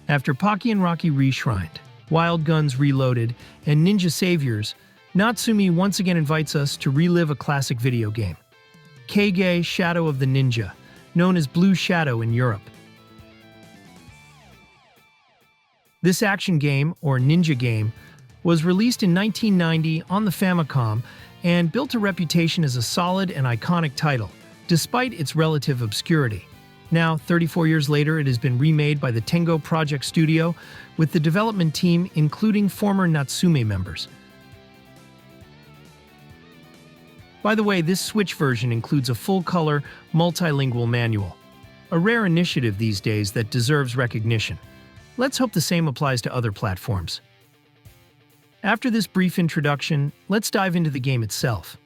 After Pocky and Rocky Reshrined, Wild Guns Reloaded, and Ninja Saviors, Natsumi once again invites us to relive a classic video game. Keige Shadow of the Ninja, known as Blue Shadow in Europe. This action game, or ninja game, was released in 1990 on the Famicom and built a reputation as a solid and iconic title, despite its relative obscurity. Now, 34 years later, it has been remade by the Tengo Project Studio, with the development team including former Natsume members. By the way, this Switch version includes a full-color, multilingual manual, a rare initiative these days that deserves recognition. Let's hope the same applies to other platforms. After this brief introduction, let's dive into the game itself.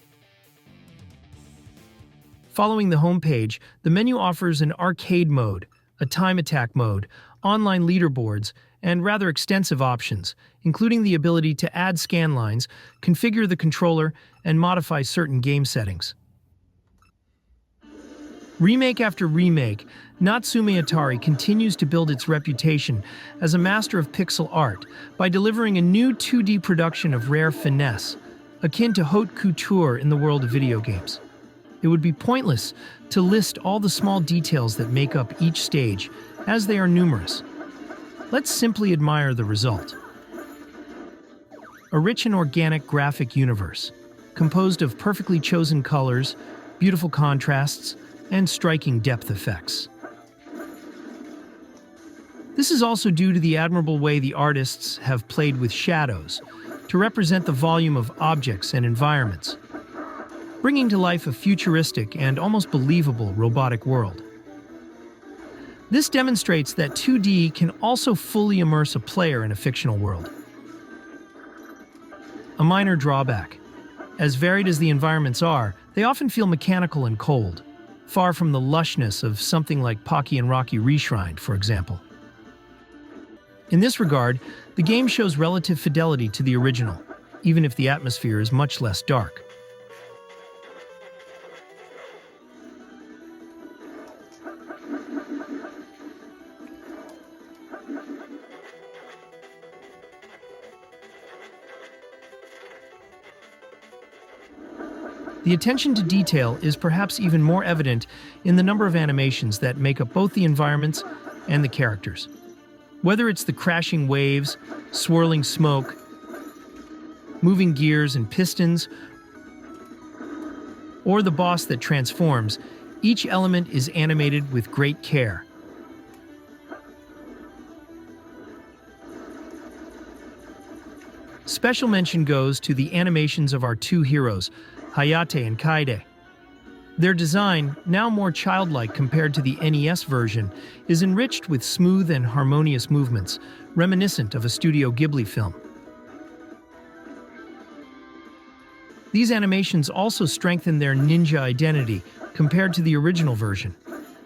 Following the homepage, the menu offers an arcade mode, a time attack mode, online leaderboards, and rather extensive options, including the ability to add scan lines, configure the controller, and modify certain game settings. Remake after remake, Natsume Atari continues to build its reputation as a master of pixel art by delivering a new 2D production of rare finesse, akin to haute couture in the world of video games. It would be pointless to list all the small details that make up each stage, as they are numerous. Let's simply admire the result. A rich and organic graphic universe, composed of perfectly chosen colors, beautiful contrasts, and striking depth effects. This is also due to the admirable way the artists have played with shadows to represent the volume of objects and environments, bringing to life a futuristic and almost believable robotic world. This demonstrates that 2D can also fully immerse a player in a fictional world. A minor drawback. As varied as the environments are, they often feel mechanical and cold, far from the lushness of something like Pocky and Rocky Reshrined, for example. In this regard, the game shows relative fidelity to the original, even if the atmosphere is much less dark. The attention to detail is perhaps even more evident in the number of animations that make up both the environments and the characters. Whether it's the crashing waves, swirling smoke, moving gears and pistons, or the boss that transforms, each element is animated with great care. Special mention goes to the animations of our two heroes, Hayate and Kaede. Their design, now more childlike compared to the NES version, is enriched with smooth and harmonious movements, reminiscent of a Studio Ghibli film. These animations also strengthen their ninja identity compared to the original version.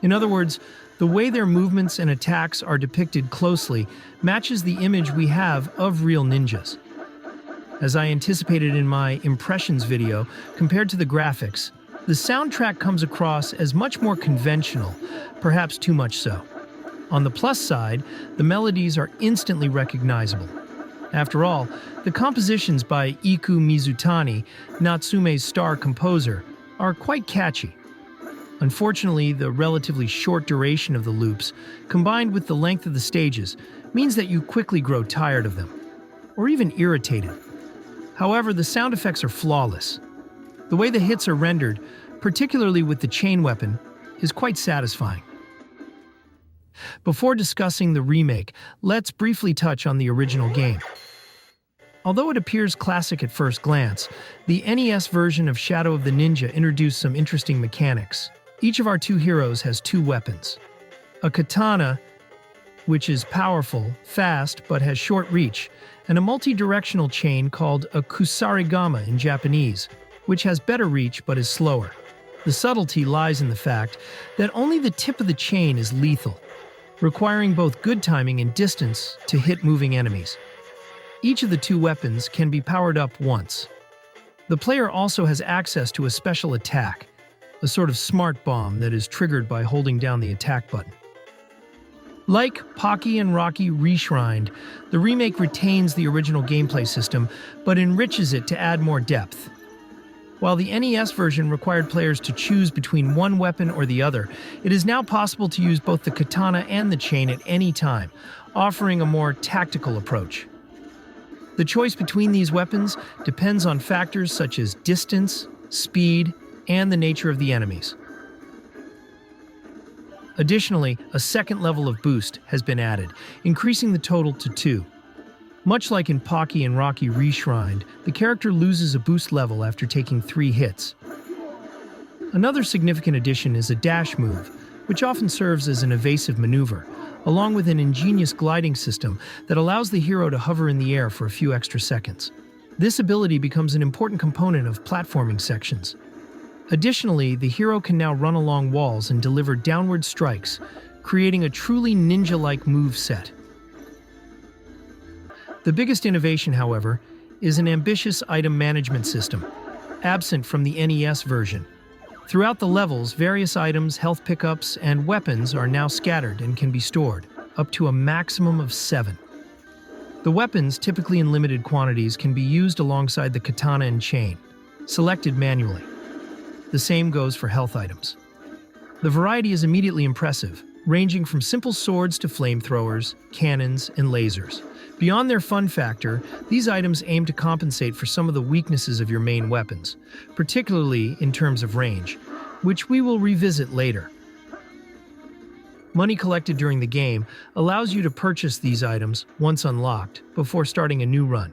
In other words, the way their movements and attacks are depicted closely matches the image we have of real ninjas. As I anticipated in my impressions video, compared to the graphics, the soundtrack comes across as much more conventional, perhaps too much so. On the plus side, the melodies are instantly recognizable. After all, the compositions by Iku Mizutani, Natsume's star composer, are quite catchy. Unfortunately, the relatively short duration of the loops, combined with the length of the stages, means that you quickly grow tired of them, or even irritated. However, the sound effects are flawless. The way the hits are rendered, particularly with the chain weapon, is quite satisfying. Before discussing the remake, let's briefly touch on the original game. Although it appears classic at first glance, the NES version of Shadow of the Ninja introduced some interesting mechanics. Each of our two heroes has two weapons. A katana, which is powerful, fast, but has short reach, and a multi-directional chain called a kusarigama in Japanese, which has better reach but is slower. The subtlety lies in the fact that only the tip of the chain is lethal, requiring both good timing and distance to hit moving enemies. Each of the two weapons can be powered up once. The player also has access to a special attack, a sort of smart bomb that is triggered by holding down the attack button. Like Pocky and Rocky Reshrined, the remake retains the original gameplay system, but enriches it to add more depth. While the NES version required players to choose between one weapon or the other, it is now possible to use both the katana and the chain at any time, offering a more tactical approach. The choice between these weapons depends on factors such as distance, speed, and the nature of the enemies. Additionally, a second level of boost has been added, increasing the total to 2. Much like in Pocky and Rocky Reshrined, the character loses a boost level after taking 3 hits. Another significant addition is a dash move, which often serves as an evasive maneuver, along with an ingenious gliding system that allows the hero to hover in the air for a few extra seconds. This ability becomes an important component of platforming sections. Additionally, the hero can now run along walls and deliver downward strikes, creating a truly ninja-like move set. The biggest innovation, however, is an ambitious item management system, absent from the NES version. Throughout the levels, various items, health pickups, and weapons are now scattered and can be stored, up to a maximum of 7. The weapons, typically in limited quantities, can be used alongside the katana and chain, selected manually. The same goes for health items. The variety is immediately impressive, ranging from simple swords to flamethrowers, cannons, and lasers. Beyond their fun factor, these items aim to compensate for some of the weaknesses of your main weapons, particularly in terms of range, which we will revisit later. Money collected during the game allows you to purchase these items once unlocked before starting a new run.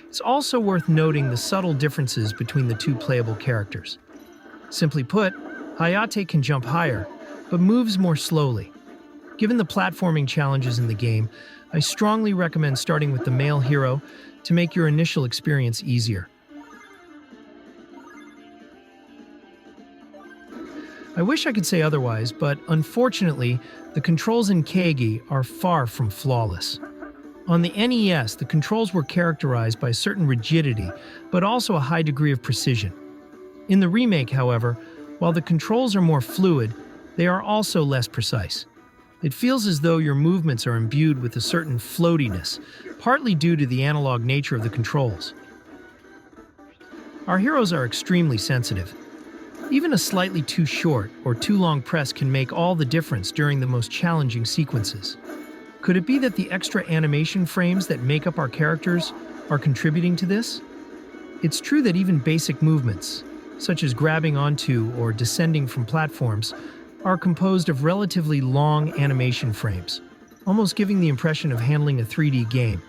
It's also worth noting the subtle differences between the two playable characters. Simply put, Hayate can jump higher, but moves more slowly. Given the platforming challenges in the game, I strongly recommend starting with the male hero to make your initial experience easier. I wish I could say otherwise, but unfortunately, the controls in Keigi are far from flawless. On the NES, the controls were characterized by certain rigidity, but also a high degree of precision. In the remake, however, while the controls are more fluid, they are also less precise. It feels as though your movements are imbued with a certain floatiness, partly due to the analog nature of the controls. Our heroes are extremely sensitive. Even a slightly too short or too long press can make all the difference during the most challenging sequences. Could it be that the extra animation frames that make up our characters are contributing to this? It's true that even basic movements, such as grabbing onto or descending from platforms, are composed of relatively long animation frames, almost giving the impression of handling a 3D game.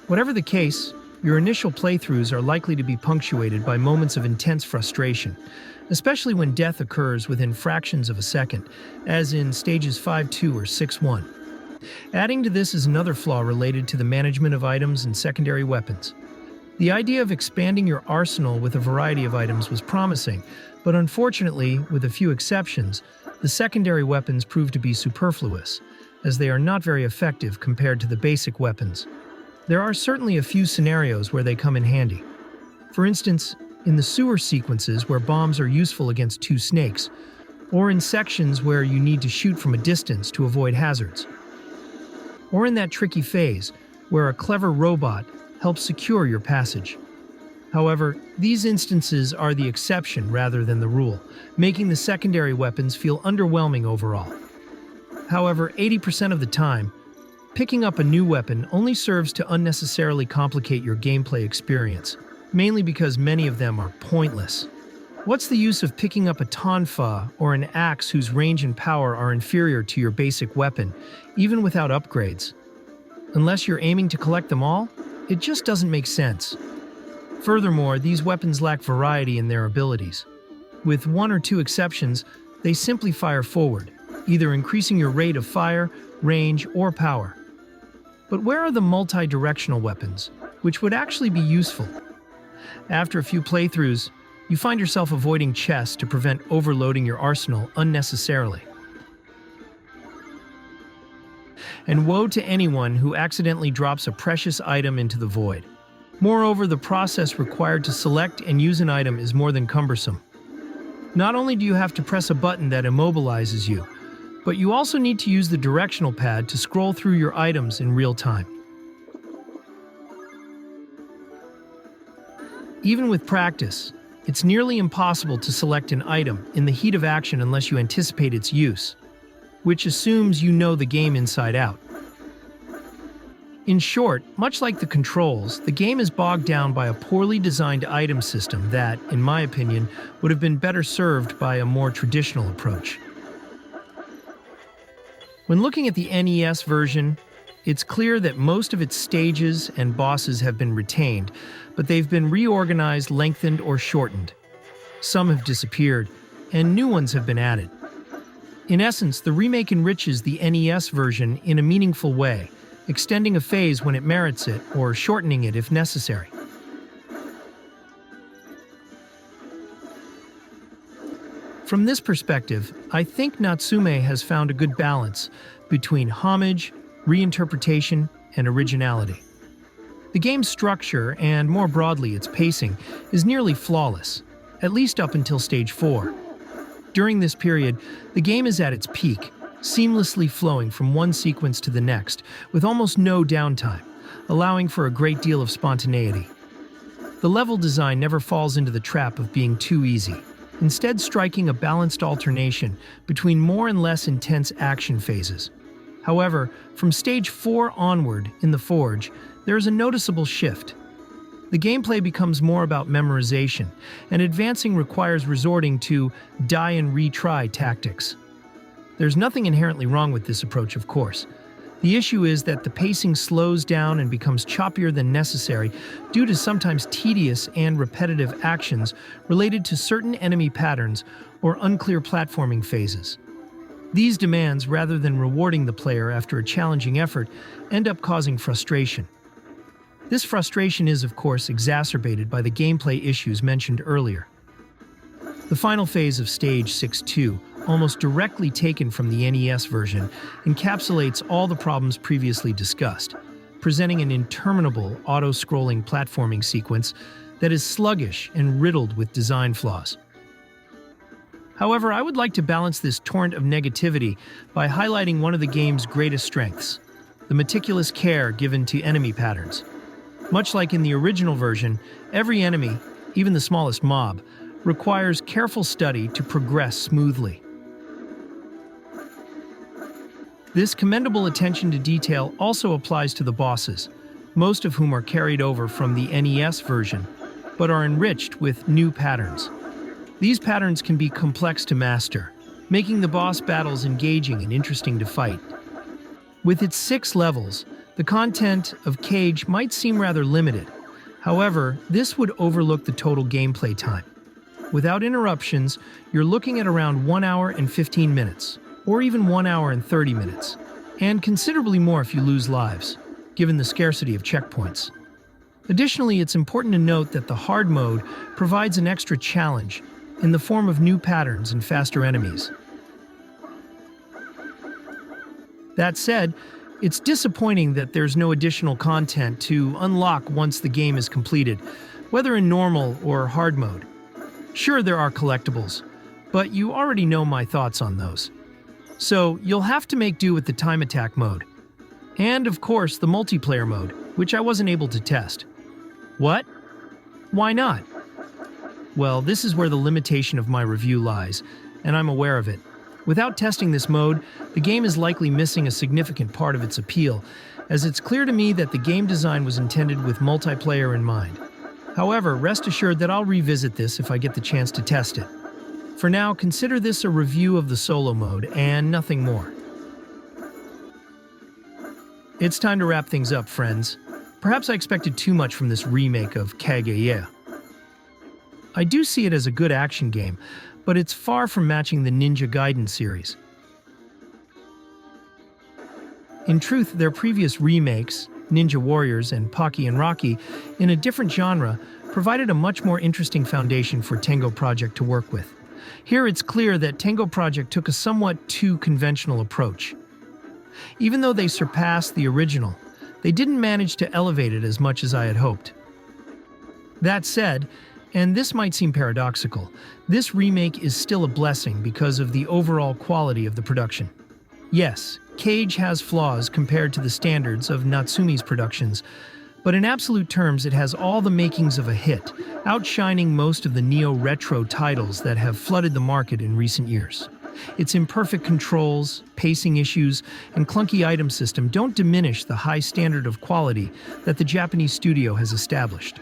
Whatever the case, your initial playthroughs are likely to be punctuated by moments of intense frustration, especially when death occurs within fractions of a second, as in stages 5-2 or 6-1. Adding to this is another flaw related to the management of items and secondary weapons. The idea of expanding your arsenal with a variety of items was promising, but unfortunately, with a few exceptions, the secondary weapons proved to be superfluous, as they are not very effective compared to the basic weapons. There are certainly a few scenarios where they come in handy. For instance, in the sewer sequences where bombs are useful against 2 snakes, or in sections where you need to shoot from a distance to avoid hazards. Or in that tricky phase where a clever robot helps secure your passage. However, these instances are the exception rather than the rule, making the secondary weapons feel underwhelming overall. However, 80% of the time, picking up a new weapon only serves to unnecessarily complicate your gameplay experience, mainly because many of them are pointless. What's the use of picking up a tonfa or an axe whose range and power are inferior to your basic weapon, even without upgrades? Unless you're aiming to collect them all, it just doesn't make sense. Furthermore, these weapons lack variety in their abilities. With 1 or 2 exceptions, they simply fire forward, either increasing your rate of fire, range, or power. But where are the multi-directional weapons, which would actually be useful? After a few playthroughs, you find yourself avoiding chests to prevent overloading your arsenal unnecessarily. And woe to anyone who accidentally drops a precious item into the void. Moreover, the process required to select and use an item is more than cumbersome. Not only do you have to press a button that immobilizes you, but you also need to use the directional pad to scroll through your items in real time. Even with practice, it's nearly impossible to select an item in the heat of action unless you anticipate its use, which assumes you know the game inside out. In short, much like the controls, the game is bogged down by a poorly designed item system that, in my opinion, would have been better served by a more traditional approach. When looking at the NES version, it's clear that most of its stages and bosses have been retained, but they've been reorganized, lengthened, or shortened. Some have disappeared, and new ones have been added. In essence, the remake enriches the NES version in a meaningful way, extending a phase when it merits it, or shortening it if necessary. From this perspective, I think Natsume has found a good balance between homage, reinterpretation, and originality. The game's structure, and more broadly its pacing, is nearly flawless, at least up until Stage 4. During this period, the game is at its peak, seamlessly flowing from one sequence to the next, with almost no downtime, allowing for a great deal of spontaneity. The level design never falls into the trap of being too easy, instead striking a balanced alternation between more and less intense action phases. However, from Stage 4 onward in the Forge, there is a noticeable shift. The gameplay becomes more about memorization, and advancing requires resorting to die and retry tactics. There's nothing inherently wrong with this approach, of course. The issue is that the pacing slows down and becomes choppier than necessary due to sometimes tedious and repetitive actions related to certain enemy patterns or unclear platforming phases. These demands, rather than rewarding the player after a challenging effort, end up causing frustration. This frustration is, of course, exacerbated by the gameplay issues mentioned earlier. The final phase of Stage 6-2, almost directly taken from the NES version, encapsulates all the problems previously discussed, presenting an interminable auto-scrolling platforming sequence that is sluggish and riddled with design flaws. However, I would like to balance this torrent of negativity by highlighting one of the game's greatest strengths: the meticulous care given to enemy patterns. Much like in the original version, every enemy, even the smallest mob, requires careful study to progress smoothly. This commendable attention to detail also applies to the bosses, most of whom are carried over from the NES version, but are enriched with new patterns. These patterns can be complex to master, making the boss battles engaging and interesting to fight. With its 6 levels, the content of Cage might seem rather limited. However, this would overlook the total gameplay time. Without interruptions, you're looking at around 1 hour and 15 minutes, or even 1 hour and 30 minutes, and considerably more if you lose lives, given the scarcity of checkpoints. Additionally, it's important to note that the hard mode provides an extra challenge in the form of new patterns and faster enemies. That said, it's disappointing that there's no additional content to unlock once the game is completed, whether in normal or hard mode. Sure, there are collectibles, but you already know my thoughts on those. So you'll have to make do with the time attack mode. And of course, the multiplayer mode, which I wasn't able to test. What? Why not? Well, this is where the limitation of my review lies, and I'm aware of it. Without testing this mode, the game is likely missing a significant part of its appeal, as it's clear to me that the game design was intended with multiplayer in mind. However, rest assured that I'll revisit this if I get the chance to test it. For now, consider this a review of the solo mode and nothing more. It's time to wrap things up, friends. Perhaps I expected too much from this remake of Kaguya. I do see it as a good action game, but it's far from matching the Ninja Gaiden series. In truth, their previous remakes, Ninja Warriors and Pocky and Rocky, in a different genre, provided a much more interesting foundation for Tengo Project to work with. Here it's clear that Tengo Project took a somewhat too conventional approach. Even though they surpassed the original, they didn't manage to elevate it as much as I had hoped. That said, and this might seem paradoxical, this remake is still a blessing because of the overall quality of the production. Yes, Cage has flaws compared to the standards of Natsume's productions, but in absolute terms it has all the makings of a hit, outshining most of the neo-retro titles that have flooded the market in recent years. Its imperfect controls, pacing issues, and clunky item system don't diminish the high standard of quality that the Japanese studio has established.